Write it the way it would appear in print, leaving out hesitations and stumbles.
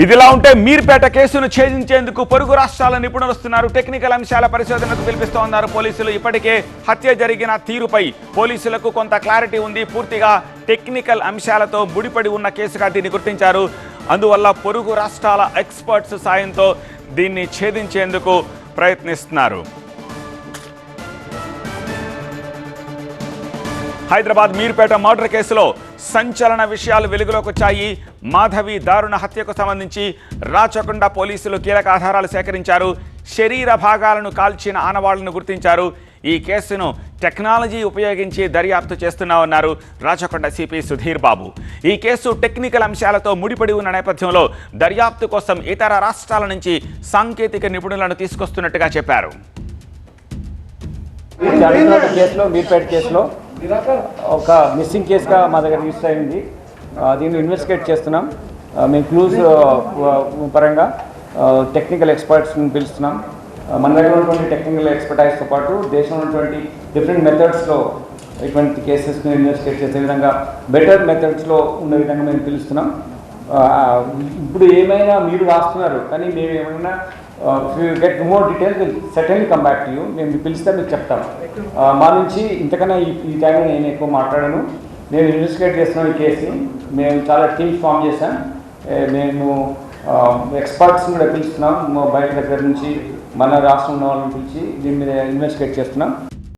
ఇదిలా ఉంటే మీర్పేట కేసును ఛేదించేందుకు పొరుగు రాష్ట్రాల నిపుణులు వస్తున్నారు. టెక్నికల్ అంశాల పరిశోధనకు పిలిపిస్తోన్నారు పోలీసులు. ఇప్పటికే హత్య జరిగిన తీరుపై పోలీసులకు కొంత క్లారిటీ ఉంది. పూర్తిగా టెక్నికల్ అంశాలతో ముడిపడి ఉన్న కేసుగా దీన్ని గుర్తించారు. అందువల్ల పొరుగు రాష్ట్రాల ఎక్స్పర్ట్స్ సాయంతో దీన్ని ఛేదించేందుకు ప్రయత్నిస్తున్నారు. హైదరాబాద్ మీర్పేట మర్డర్ కేసులో సంచలన విషయాలు వెలుగులోకి వచ్చాయి. మాధవి దారుణ హత్యకు సంబంధించి రాచకొండ పోలీసులు కీలక ఆధారాలు సేకరించారు. శరీర భాగాలను కాల్చిన ఆనవాళ్లను గుర్తించారు. ఈ కేసును టెక్నాలజీ ఉపయోగించి దర్యాప్తు చేస్తున్నామన్నారు రాచకొండ సిపి సుధీర్ బాబు. ఈ కేసు టెక్నికల్ అంశాలతో ముడిపడి ఉన్న నేపథ్యంలో దర్యాప్తు కోసం ఇతర రాష్ట్రాల నుంచి సాంకేతిక నిపుణులను తీసుకొస్తున్నట్టుగా చెప్పారు. మీర్పేట కేసులో ఒక మిస్సింగ్ కేసుగా మా దగ్గర రిజిస్టర్ అయింది. దీన్ని ఇన్వెస్టిగేట్ చేస్తున్నాం. మేము క్లూస్ పరంగా టెక్నికల్ ఎక్స్పర్ట్స్ని పిలుస్తున్నాం. మన దగ్గర ఉన్నటువంటి టెక్నికల్ ఎక్స్పర్టైజ్తో పాటు దేశంలో ఉన్నటువంటి డిఫరెంట్ మెథడ్స్లో ఇటువంటి కేసెస్ని ఇన్వెస్టిగేట్ చేసే విధంగా బెటర్ మెథడ్స్లో ఉన్న విధంగా మేము పిలుస్తున్నాం. ఇప్పుడు ఏమైనా మీరు రాస్తున్నారు, కానీ మేము ఏమైనా get more details will certainly come back to you. మేము పిలిస్తే మీకు చెప్తాం. మా నుంచి ఇంతకన్నా ఈ టైంలో నేను ఎక్కువ మాట్లాడాను. నేను ఇన్వెస్టిగేట్ చేస్తున్నాను ఈ కేసుని. మేము చాలా టీమ్స్ ఫామ్ చేశాం. మేము ఎక్స్పర్ట్స్ని కూడా పిలుస్తున్నాం. బయట దగ్గర నుంచి మన రాష్ట్రంలో వాళ్ళని పిలిచి దీని మీద ఇన్వెస్టిగేట్ చేస్తున్నాం.